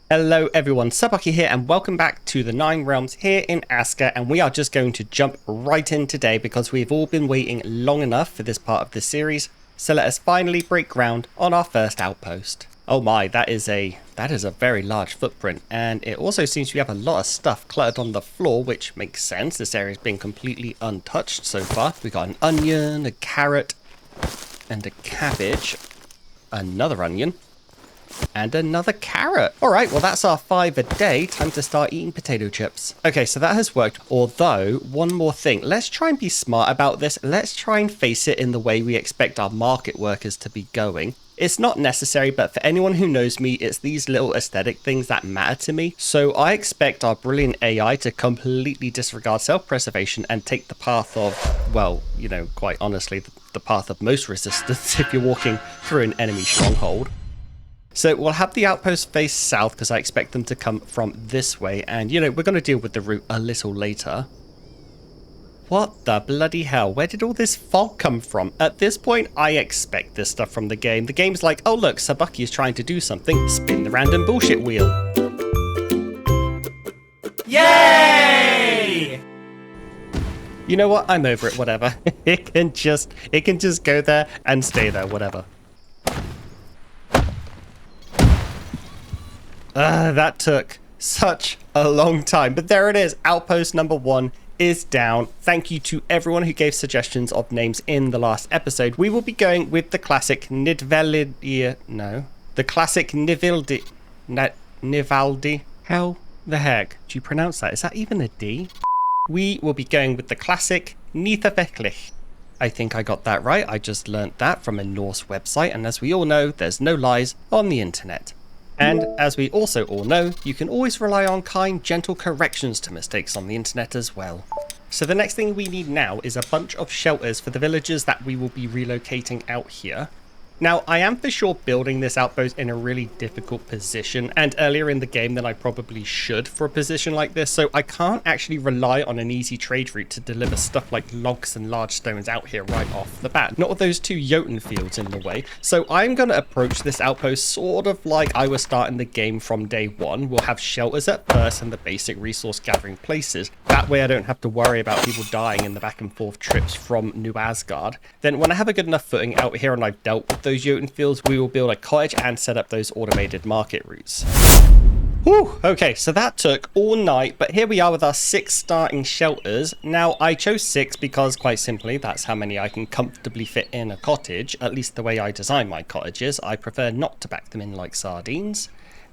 Hello everyone, Sabaki here and welcome back to the Nine Realms here in Aska, and we are just going to jump right in today because we've all been waiting long enough for this part of the series, so let us finally break ground on our first outpost. Oh my, that is a very large footprint, and it also seems we have a lot of stuff cluttered on the floor, which makes sense. This area has been completely untouched so far. We got an onion, a carrot, and a cabbage, another onion, and another carrot. All right, well, that's our 5 a day. Time to start eating potato chips. Okay, so that has worked. Although, one more thing. Let's try and be smart about this. Let's try and face it in the way we expect our market workers to be going. It's not necessary, but for anyone who knows me, it's these little aesthetic things that matter to me. So I expect our brilliant AI to completely disregard self-preservation and take the path of, well, you know, quite honestly, the path of most resistance if you're walking through an enemy stronghold. So we'll have the outpost face south because I expect them to come from this way. And, you know, we're going to deal with the route a little later. What the bloody hell? Where did all this fog come from? At this point, I expect this stuff from the game. The game's like, oh look, Sabaki is trying to do something. Spin the random bullshit wheel. Yay! You know what? I'm over it, whatever. It can just go there and stay there, whatever. That took such a long time, but there it is. Outpost number 1 is down. Thank you to everyone who gave suggestions of names in the last episode. We will be going with the classic Nivaldi. How the heck do you pronounce that? Is that even a D? We will be going with the classic Nithafeklich. I think I got that right. I just learnt that from a Norse website, and as we all know, there's no lies on the internet. And as we also all know, you can always rely on kind, gentle corrections to mistakes on the internet as well. So the next thing we need now is a bunch of shelters for the villagers that we will be relocating out here. Now, I am for sure building this outpost in a really difficult position, and earlier in the game than I probably should for a position like this, so I can't actually rely on an easy trade route to deliver stuff like logs and large stones out here right off the bat. Not with those 2 Jotun fields in the way. So I'm going to approach this outpost sort of like I was starting the game from day 1. We'll have shelters at first and the basic resource gathering places. That way I don't have to worry about people dying in the back and forth trips from New Asgard. Then when I have a good enough footing out here and I've dealt with those Jotun fields, we will build a cottage and set up those automated market routes. Whew, okay, so that took all night, but here we are with our 6 starting shelters. Now, I chose 6 because, quite simply, that's how many I can comfortably fit in a cottage, at least the way I design my cottages. I prefer not to back them in like sardines.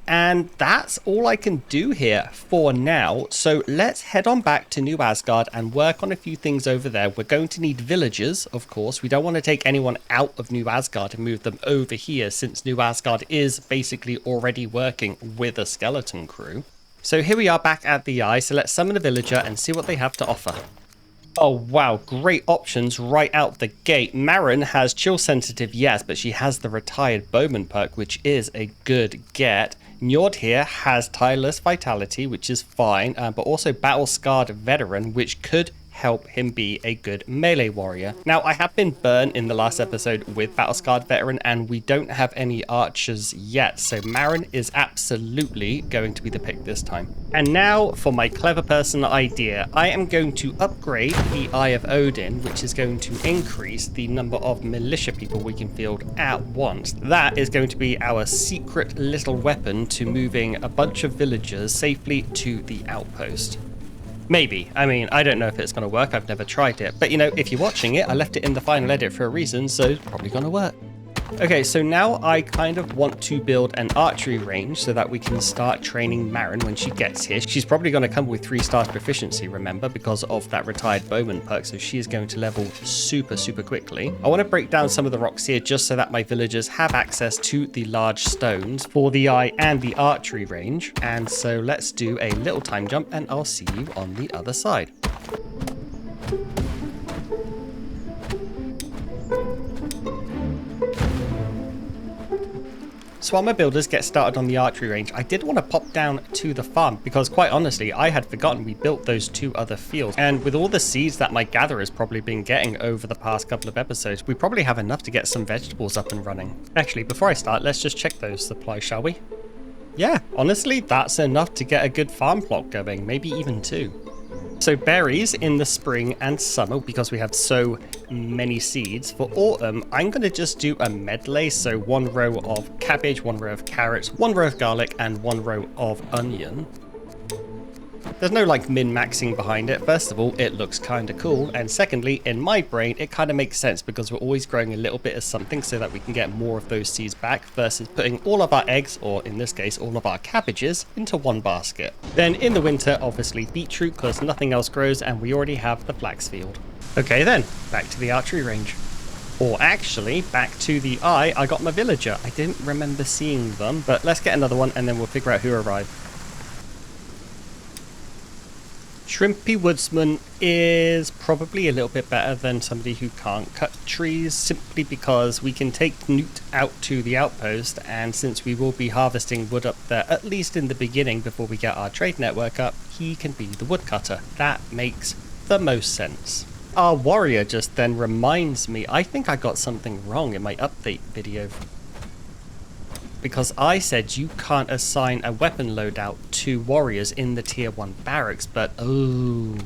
And that's all I can do here for now. So let's head on back to New Asgard and work on a few things over there. We're going to need villagers, of course. We don't want to take anyone out of New Asgard and move them over here, since New Asgard is basically already working with a skeleton crew. So here we are back at the Eye. So let's summon a villager and see what they have to offer. Oh wow, great options right out the gate. Maren has chill sensitive, yes, but she has the retired bowman perk, which is a good get. Njord here has tireless vitality, which is fine, but also battle scarred veteran, which could help him be a good melee warrior. Now, I have been burnt in the last episode with battle scarred veteran, and we don't have any archers yet, so Maren is absolutely going to be the pick this time. And now for my clever person idea. I am going to upgrade the Eye of Odin, which is going to increase the number of militia people we can field at once. That is going to be our secret little weapon to moving a bunch of villagers safely to the outpost. Maybe. I mean, I don't know if it's going to work. I've never tried it. But, you know, if you're watching it, I left it in the final edit for a reason, so it's probably going to work. Okay, so now I kind of want to build an archery range so that we can start training Maren when she gets here. She's probably going to come with 3 stars proficiency, remember, because of that retired bowman perk, so she is going to level super quickly. I want to break down some of the rocks here just so that my villagers have access to the large stones for the eye and the archery range. And so let's do a little time jump and I'll see you on the other side. So while my builders get started on the archery range, I did want to pop down to the farm because quite honestly, I had forgotten we built those 2 other fields. And with all the seeds that my gatherer's probably been getting over the past couple of episodes, we probably have enough to get some vegetables up and running. Actually, before I start, let's just check those supplies, shall we? Yeah, honestly, that's enough to get a good farm plot going, maybe even 2. So berries in the spring and summer, because we have so many seeds. For autumn, I'm going to just do a medley. So 1 row of cabbage, 1 row of carrots, 1 row of garlic, and 1 row of onion. There's no like min-maxing behind it. First of all, it looks kind of cool. And secondly, in my brain, it kind of makes sense because we're always growing a little bit of something so that we can get more of those seeds back versus putting all of our eggs, or in this case, all of our cabbages, into one basket. Then in the winter, obviously beetroot because nothing else grows and we already have the flax field. Okay then, back to the archery range. Or actually, back to the eye. I got my villager. I didn't remember seeing them, but let's get another one and then we'll figure out who arrived. Shrimpy Woodsman is probably a little bit better than somebody who can't cut trees, simply because we can take Newt out to the outpost, and since we will be harvesting wood up there, at least in the beginning before we get our trade network up, he can be the woodcutter. That makes the most sense. Our warrior just then reminds me, I think I got something wrong in my update video. Because I said you can't assign a weapon loadout to warriors in the tier 1 barracks, but oh,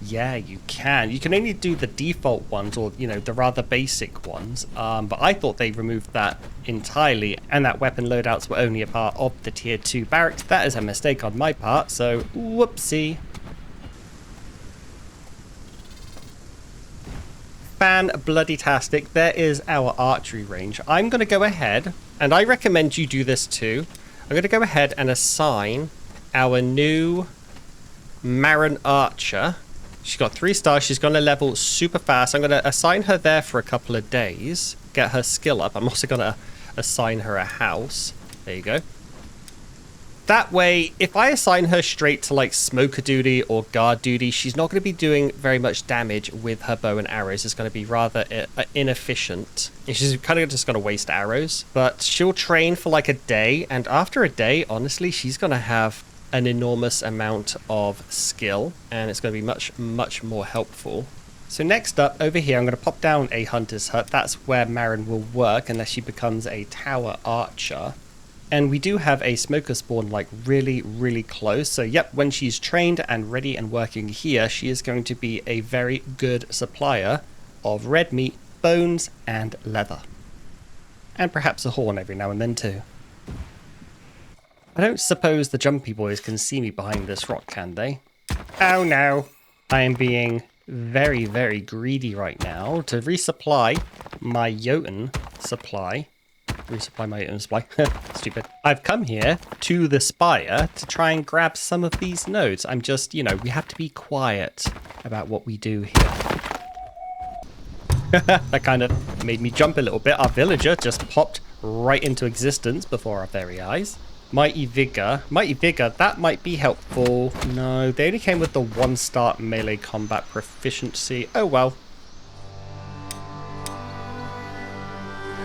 yeah, you can. You can only do the default ones, or, you know, the rather basic ones, but I thought they removed that entirely, and that weapon loadouts were only a part of the tier 2 barracks. That is a mistake on my part, so whoopsie. Fan-bloody-tastic, there is our archery range. I'm going to go ahead, and I recommend you do this too. I'm going to go ahead and assign our new Marin Archer. She's got 3 stars. She's going to level super fast. I'm going to assign her there for a couple of days, get her skill up. I'm also going to assign her a house. There you go. That way, if I assign her straight to like smoker duty or guard duty, she's not going to be doing very much damage with her bow and arrows. It's going to be rather inefficient. And she's kind of just going to waste arrows. But she'll train for like a day, and after a day, honestly, she's going to have an enormous amount of skill, and it's going to be much, much more helpful. So next up, over here, I'm going to pop down a hunter's hut. That's where Marin will work unless she becomes a tower archer. And we do have a smoker spawn like really, really close. So yep, when she's trained and ready and working here, she is going to be a very good supplier of red meat, bones, and leather. And perhaps a horn every now and then too. I don't suppose the jumpy boys can see me behind this rock, can they? Oh no. I am being very, very greedy right now to resupply my Jotun supply. Resupply my own supply. Stupid. I've come here to the spire to try and grab some of these nodes. I'm just, you know, we have to be quiet about what we do here. That kind of made me jump a little bit. Our villager just popped right into existence before our very eyes. Mighty Vigor. Mighty Vigor, that might be helpful. No, they only came with the 1-star melee combat proficiency. Oh well.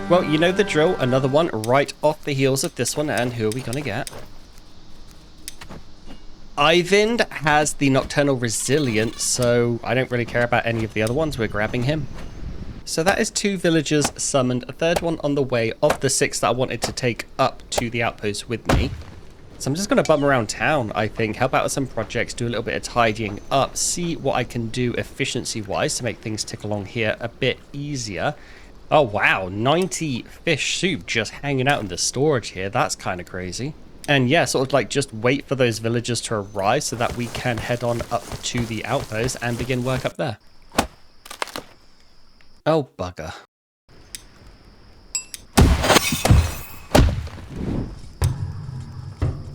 Well, you know the drill. Another one right off the heels of this one. And who are we going to get? Eyvind has the Nocturnal Resilience, so I don't really care about any of the other ones. We're grabbing him. So that is 2 villagers summoned. A 3rd one on the way of the 6 that I wanted to take up to the outpost with me. So I'm just going to bum around town, I think. Help out with some projects, do a little bit of tidying up, see what I can do efficiency-wise to make things tick along here a bit easier. Oh wow, 90 fish soup just hanging out in the storage here. That's kind of crazy. And yeah, sort of like just wait for those villagers to arrive so that we can head on up to the outpost and begin work up there. Oh bugger.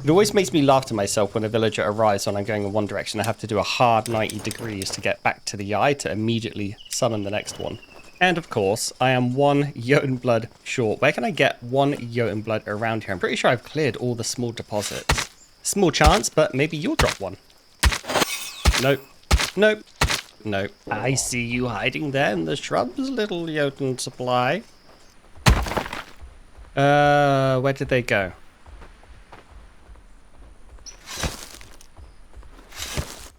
It always makes me laugh to myself when a villager arrives when I'm going in one direction. I have to do a hard 90 degrees to get back to the eye to immediately summon the next one. And of course, I am 1 Jotun blood short. Where can I get 1 Jotun blood around here? I'm pretty sure I've cleared all the small deposits. Small chance, but maybe you'll drop one. Nope. Nope. Nope. I see you hiding there in the shrubs, little Jotun supply. Where did they go?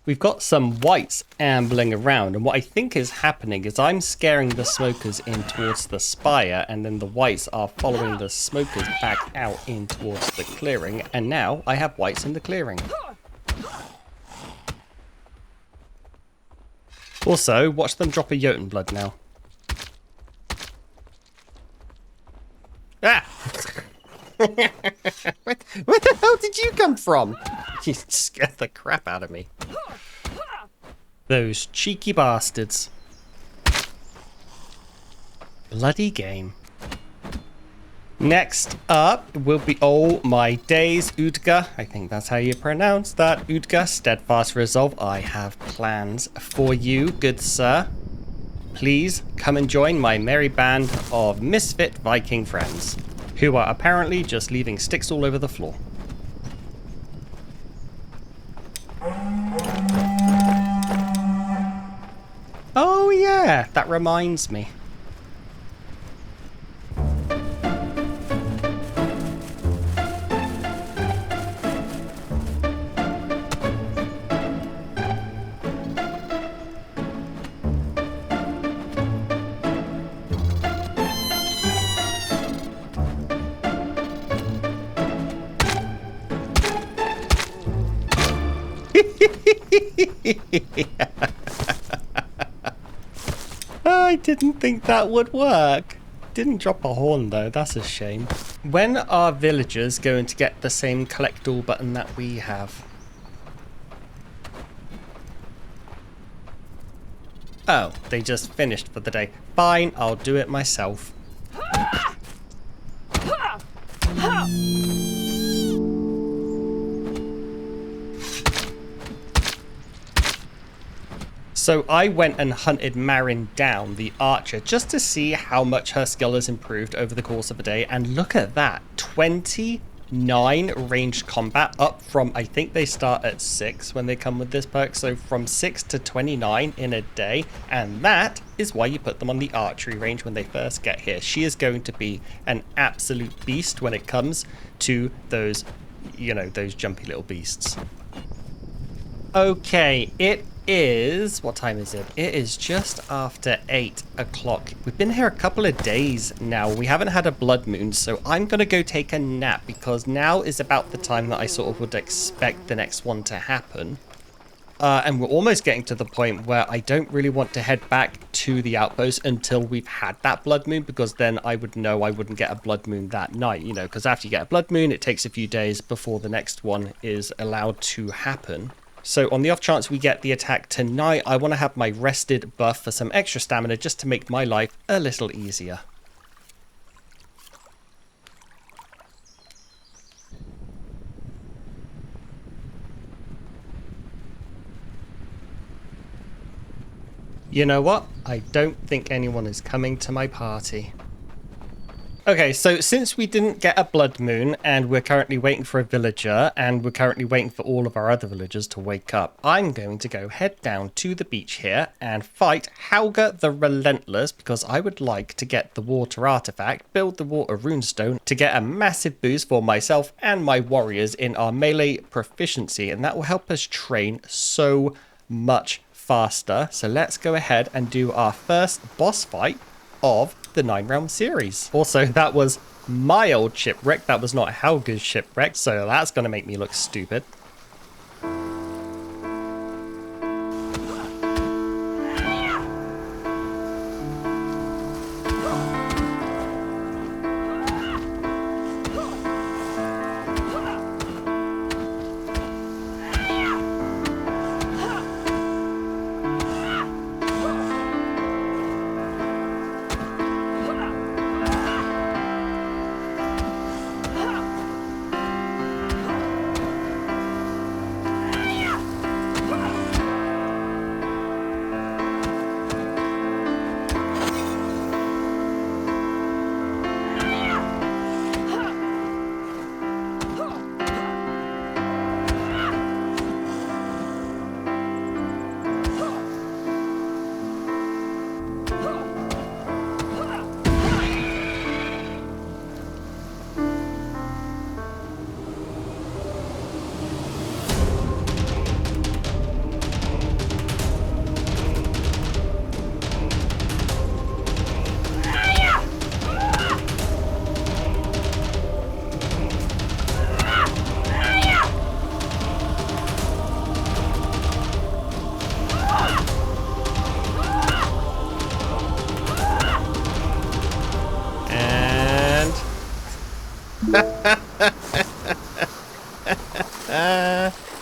We've got some whites ambling around, and what I think is happening is I'm scaring the smokers in towards the spire, and then the whites are following the smokers back out in towards the clearing, and now I have whites in the clearing. Also, watch them drop a Jotun blood now. Ah! Where the hell did you come from? You scared the crap out of me. Those cheeky bastards. Bloody game. Next up will be, oh my days, Udga. I think that's how you pronounce that. Udga, steadfast resolve. I have plans for you, good sir. Please come and join my merry band of misfit Viking friends, who are apparently just leaving sticks all over the floor. Oh yeah, that reminds me. I didn't think that would work. Didn't drop a horn though, that's a shame. When are villagers going to get the same collect all button that we have? Oh, they just finished for the day. Fine, I'll do it myself. So I went and hunted Marin down, the archer, just to see how much her skill has improved over the course of a day. And look at that, 29 ranged combat, up from, I think they start at 6 when they come with this perk. So from 6 to 29 in a day. And that is why you put them on the archery range when they first get here. She is going to be an absolute beast when it comes to those, you know, those jumpy little beasts. Okay, it is, what time is it? It is just after 8 o'clock. We've been here a couple of days now. We haven't had a blood moon, so I'm going to go take a nap because now is about the time that I sort of would expect the next one to happen. And we're almost getting to the point where I don't really want to head back to the outpost until we've had that blood moon, because then I would know I wouldn't get a blood moon that night, you know, because after you get a blood moon, it takes a few days before the next one is allowed to happen. So on the off chance we get the attack tonight, I want to have my rested buff for some extra stamina just to make my life a little easier. You know what? I don't think anyone is coming to my party. Okay, so since we didn't get a blood moon and we're currently waiting for a villager and we're currently waiting for all of our other villagers to wake up, I'm going to go head down to the beach here and fight Halga the Relentless, because I would like to get the water artifact, build the water runestone to get a massive boost for myself and my warriors in our melee proficiency, and that will help us train so much faster. So let's go ahead and do our first boss fight of the 9-round series. Also, that was my old shipwreck. That was not Halga's shipwreck, so that's going to make me look stupid.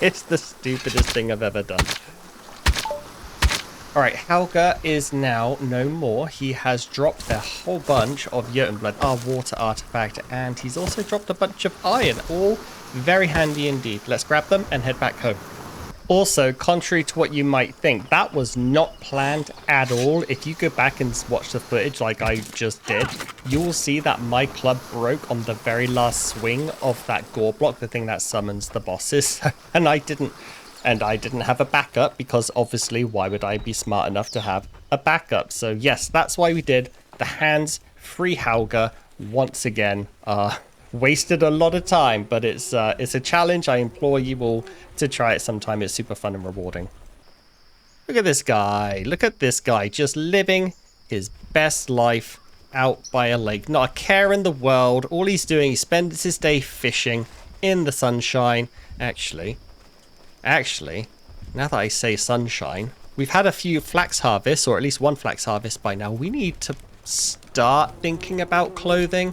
It's the stupidest thing I've ever done. Alright, Halga is now no more. He has dropped a whole bunch of Jotunblood, our water artifact, and he's also dropped a bunch of iron. All very handy indeed. Let's grab them and head back home. Also, contrary to what you might think, that was not planned at all. If you go back and watch the footage like I just did, you will see that my club broke on the very last swing of that gore block, the thing that summons the bosses. And I didn't have a backup because obviously why would I be smart enough to have a backup? So yes, that's why we did the hands-free Halga once again. Wasted a lot of time, but it's a challenge. I implore you all to try it sometime. It's super fun and rewarding. Look at this guy. Look at this guy just living his best life out by a lake. Not a care in the world. All he's doing, he spends his day fishing in the sunshine. Actually, now that I say sunshine, we've had a few flax harvests, or at least one flax harvest by now. We need to start thinking about clothing.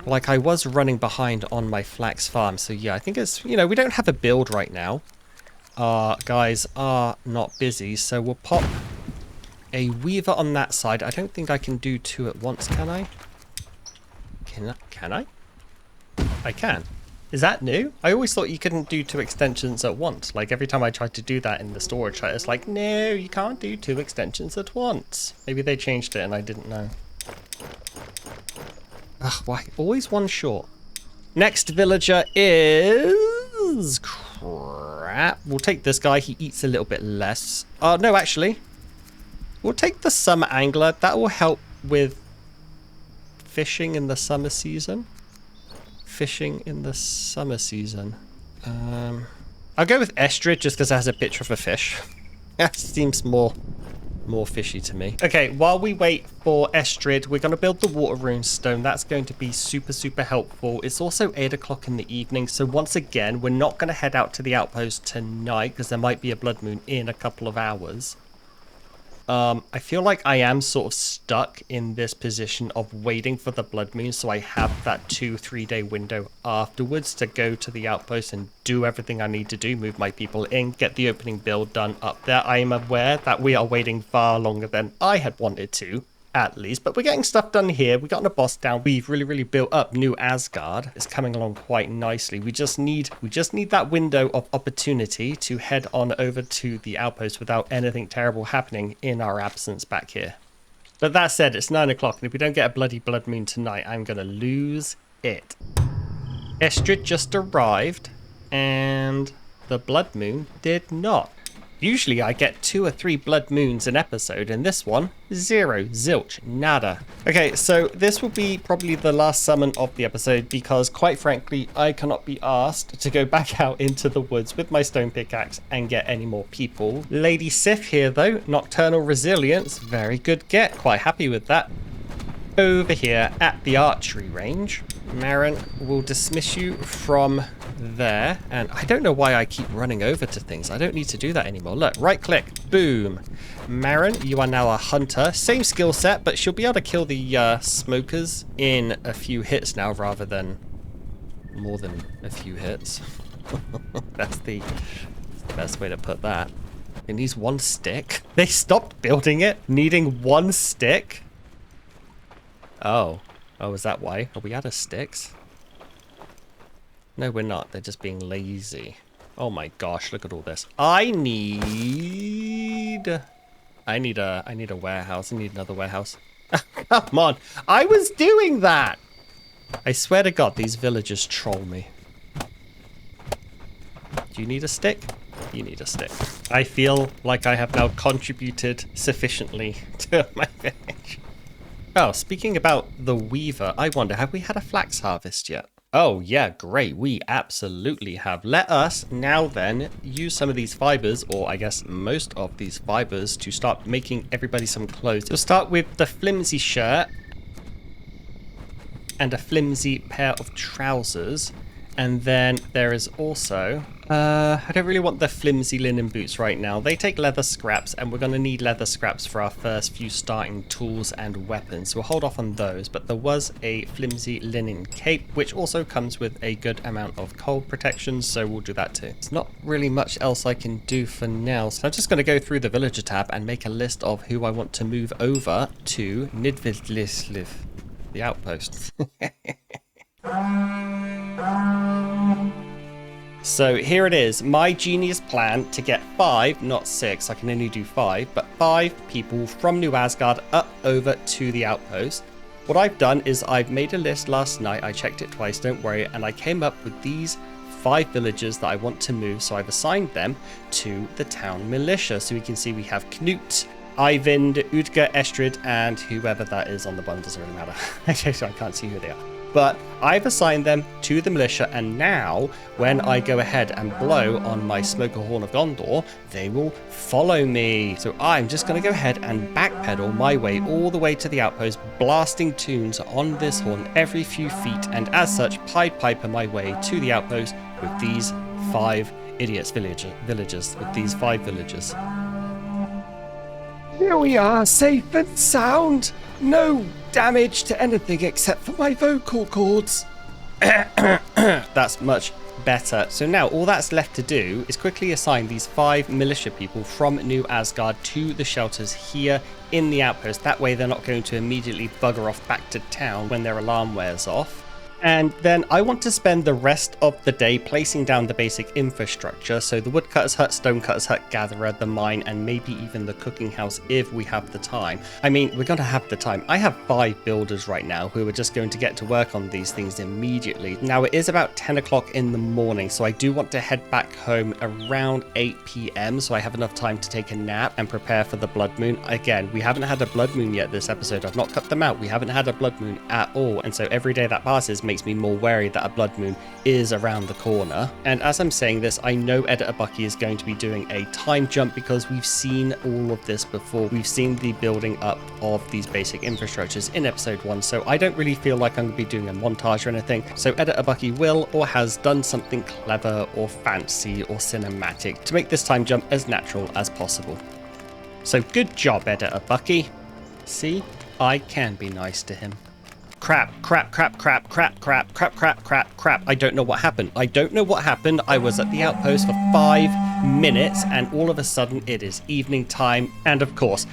Like, I was running behind on my flax farm, so yeah, I think it's, we don't have a build right now. Guys are not busy, so we'll pop a weaver on that side. I don't think I can do two at once, can I? Can I? I can. Is that new? I always thought you couldn't do two extensions at once. Like, every time I tried to do that in the storage site, it's like, no, you can't do two extensions at once. Maybe they changed it and I didn't know. Ugh, why? Always one short. Next villager is... crap. We'll take this guy. He eats a little bit less. No, actually. We'll take the summer angler. That will help with fishing in the summer season. Fishing in the summer season. I'll go with Estrid just because it has a picture of a fish. That seems more fishy to me. Okay, while we wait for Estrid, we're going to build the water runestone. That's going to be super, super helpful. It's also 8 o'clock in the evening, so once again, we're not going to head out to the outpost tonight because there might be a blood moon in a couple of hours. I feel like I am sort of stuck in this position of waiting for the blood moon, so I have that 2-3 day window afterwards to go to the outpost and do everything I need to do, move my people in, get the opening build done up there. I am aware that we are waiting far longer than I had wanted to, at least, but we're getting stuff done here. We've gotten a boss down. We've really built up New Asgard. It's coming along quite nicely. We just need that window of opportunity to head on over to the outpost without anything terrible happening in our absence back here. But that said, it's 9 o'clock, and if we don't get a bloody blood moon tonight, I'm going to lose it. Estrid just arrived, and the blood moon did not. Usually I get 2 or 3 blood moons an episode, and this one, 0, zilch, nada. Okay, so this will be probably the last summon of the episode because, quite frankly, I cannot be asked to go back out into the woods with my stone pickaxe and get any more people. Lady Sif here, though, Nocturnal Resilience, very good get, quite happy with that. Over here at the archery range, Marin will dismiss you from there, and I don't know why I keep running over to things. I don't need to do that anymore. Look, right click, boom. Marin, you are now a hunter. Same skill set, but she'll be able to kill the smokers in a few hits now rather than more than a few hits. That's the best way to put that. It needs 1 stick. They stopped building it, needing 1 stick. Oh, is that why? Are we out of sticks? No, we're not. They're just being lazy. Oh my gosh, look at all this. I need a warehouse. I need another warehouse. Come on. I was doing that. I swear to God, these villagers troll me. Do you need a stick? You need a stick. I feel like I have now contributed sufficiently to my village. Oh, speaking about the weaver, I wonder, have we had a flax harvest yet? Oh, yeah, great. We absolutely have. Let us now then use some of these fibers, or I guess most of these fibers, to start making everybody some clothes. We'll start with the flimsy shirt and a flimsy pair of trousers. And then there is also I don't really want the flimsy linen boots right now. They take leather scraps, and we're going to need leather scraps for our first few starting tools and weapons. So we'll hold off on those, but there was a flimsy linen cape, which also comes with a good amount of cold protection, so we'll do that too. There's not really much else I can do for now, so I'm just going to go through the villager tab and make a list of who I want to move over to Nidvidlisliv, the outpost. So here it is, my genius plan to get 5, not 6, I can only do 5, but 5 people from New Asgard up over to the outpost. What I've done is I've made a list last night, I checked it twice, don't worry, and I came up with these 5 villagers that I want to move, so I've assigned them to the town militia. So we can see we have Knut, Eyvind, Udger, Estrid, and whoever that is on the bottom, doesn't really matter. I can't see who they are. But I've assigned them to the militia, and now when I go ahead and blow on my smoker horn of Gondor, they will follow me. So I'm just going to go ahead and backpedal my way all the way to the outpost, blasting tunes on this horn every few feet, and as such, Pied Piper my way to the outpost with these 5 idiots villagers, with these 5 villagers. Here we are, safe and sound. No damage to anything except for my vocal cords. That's much better. So now all that's left to do is quickly assign these 5 militia people from New Asgard to the shelters here in the outpost. That way they're not going to immediately bugger off back to town when their alarm wears off. And then I want to spend the rest of the day placing down the basic infrastructure. So the woodcutter's hut, stonecutter's hut, gatherer, the mine, and maybe even the cooking house if we have the time. I mean, we're going to have the time. I have 5 builders right now who are just going to get to work on these things immediately. Now it is about 10 o'clock in the morning, so I do want to head back home around 8 p.m. so I have enough time to take a nap and prepare for the blood moon. Again, we haven't had a blood moon yet this episode. I've not cut them out. We haven't had a blood moon at all. And so every day that passes makes me more wary that a blood moon is around the corner. And as I'm saying this, I know Editor Bucky is going to be doing a time jump because we've seen all of this before. We've seen the building up of these basic infrastructures in episode 1, so I don't really feel like I'm going to be doing a montage or anything. So Editor Bucky will or has done something clever or fancy or cinematic to make this time jump as natural as possible. So good job, Editor Bucky. See, I can be nice to him. Crap. I don't know what happened. I was at the outpost for 5 minutes and all of a sudden it is evening time. And of course,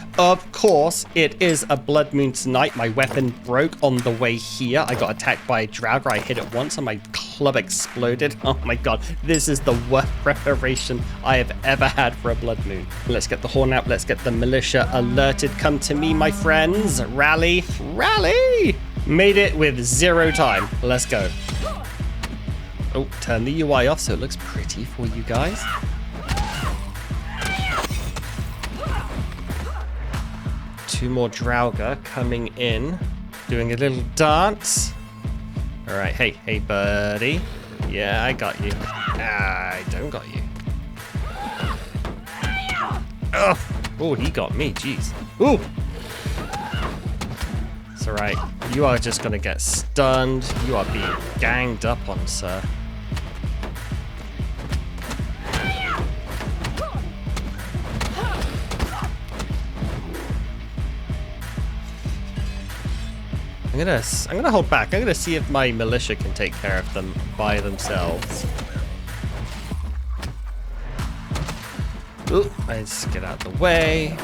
it is a blood moon tonight. My weapon broke on the way here. I got attacked by a draugr. I hit it once and my club exploded. Oh my god, this is the worst preparation I have ever had for a blood moon. Let's get the horn out. Let's get the militia alerted. Come to me, my friends. Rally. Made it with 0 time. Let's go. Oh, turn the UI off so it looks pretty for you guys. Two more draugr coming in, doing a little dance. All right, hey, buddy. Yeah, I got you. I don't got you. Oh, he got me. Jeez. Ooh. It's all right. You are just gonna get stunned. You are being ganged up on, sir. I'm gonna hold back. I'm gonna see if my militia can take care of them by themselves. Ooh, let's get out of the way.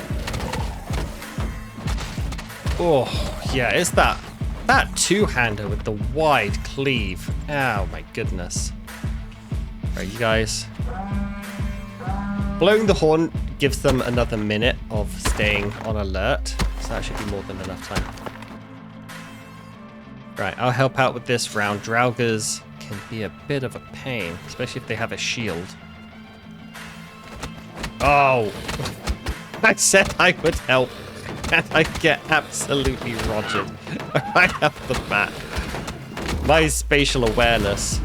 Oh, yeah, it's that two-hander with the wide cleave. Oh, my goodness. All right, you guys. Blowing the horn gives them another minute of staying on alert. So that should be more than enough time. Right, I'll help out with this round. Draugrs can be a bit of a pain, especially if they have a shield. Oh! I said I would help. And I get absolutely rogered right off the bat. My spatial awareness.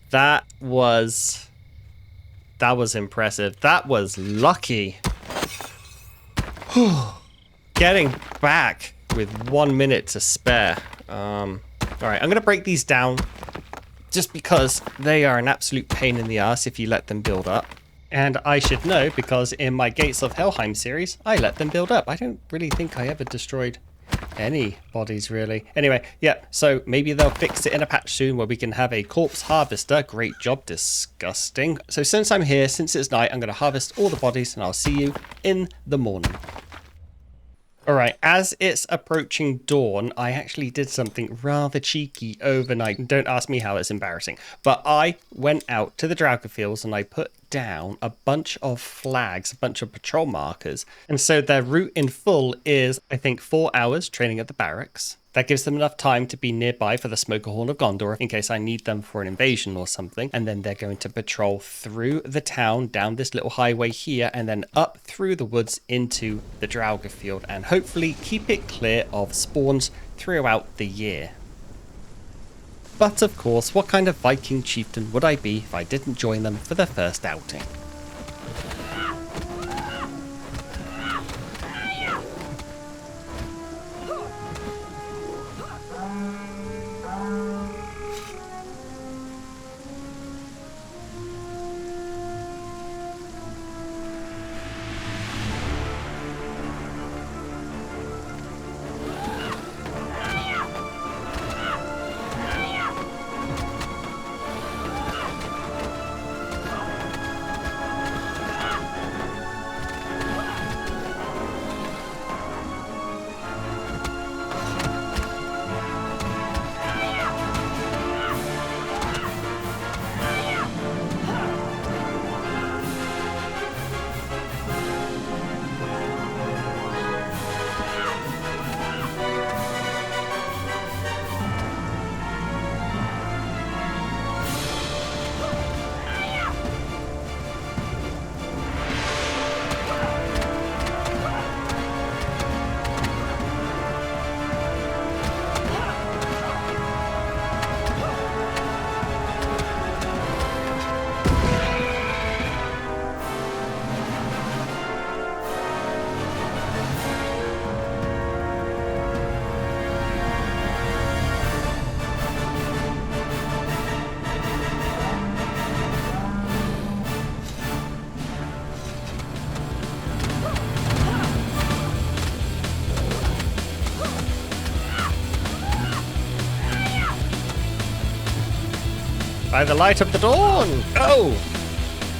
That was impressive. That was lucky. Getting back with 1 minute to spare. All right, I'm going to break these down just because they are an absolute pain in the ass if you let them build up. And I should know because in my Gates of Helheim series, I let them build up. I don't really think I ever destroyed any bodies, really. Anyway, yeah, so maybe they'll fix it in a patch soon where we can have a corpse harvester. Great job, disgusting. So since I'm here, since it's night, I'm going to harvest all the bodies and I'll see you in the morning. All right, as it's approaching dawn, I actually did something rather cheeky overnight. Don't ask me how, it's embarrassing. But I went out to the draugr fields and I put down a bunch of flags, a bunch of patrol markers. And so their route in full is, I think, 4 hours training at the barracks. That gives them enough time to be nearby for the Smoker Horn of Gondor in case I need them for an invasion or something. And then they're going to patrol through the town, down this little highway here, and then up through the woods into the draugr field and hopefully keep it clear of spawns throughout the year. But of course, what kind of Viking chieftain would I be if I didn't join them for the first outing? By the light of the dawn! Oh!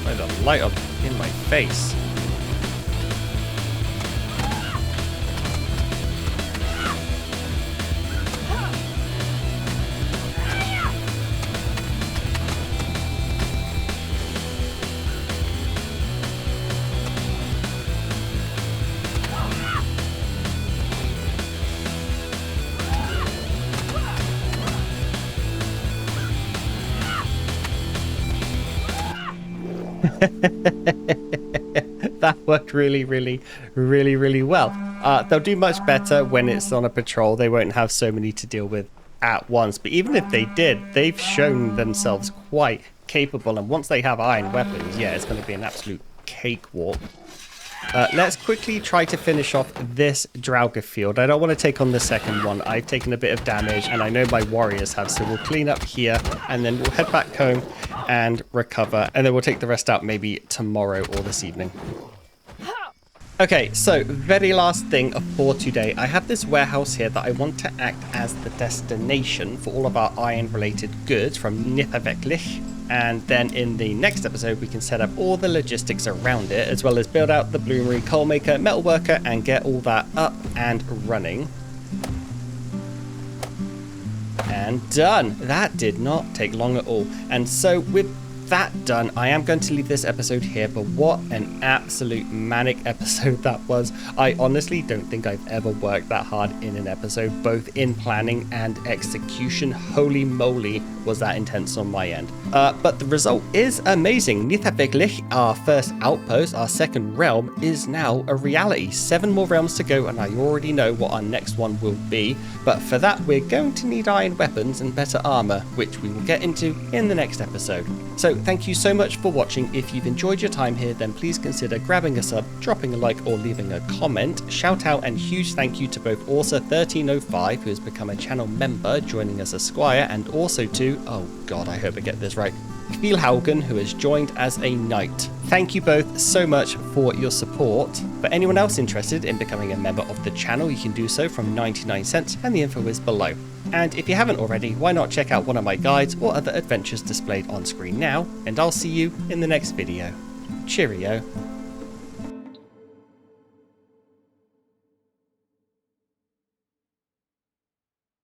By the light of in my face. That worked really well. They'll do much better when it's on a patrol. They won't have so many to deal with at once. But even if they did, they've shown themselves quite capable. And once they have iron weapons, yeah, it's going to be an absolute cakewalk. Let's quickly try to finish off this draugr field. I don't want to take on the second one. I've taken a bit of damage and I know my warriors have, so we'll clean up here and then we'll head back home and recover, and then we'll take the rest out maybe tomorrow or this evening. Okay, so very last thing for today. I have this warehouse here that I want to act as the destination for all of our iron related goods from Nithafeklich. And then in the next episode, we can set up all the logistics around it, as well as build out the bloomery, coal maker, metal worker, and get all that up and running. And done. That did not take long at all. And so with that done, I am going to leave this episode here, but what an absolute manic episode that was. I honestly don't think I've ever worked that hard in an episode, both in planning and execution. Holy moly, was that intense on my end. But the result is amazing. Nithafeglich, our first outpost, our second realm, is now a reality. 7 more realms to go, and I already know what our next one will be. But for that, we're going to need iron weapons and better armor, which we will get into in the next episode. So thank you so much for watching. If you've enjoyed your time here, then please consider grabbing a sub, dropping a like, or leaving a comment. Shout out and huge thank you to both Orsa1305, who has become a channel member, joining as a squire, and also to, oh god, I hope I get this right, Halga, who has joined as a knight. Thank you both so much for your support. For anyone else interested in becoming a member of the channel, you can do so from 99 cents, and the info is below. And if you haven't already, why not check out one of my guides or other adventures displayed on screen now, and I'll see you in the next video. Cheerio.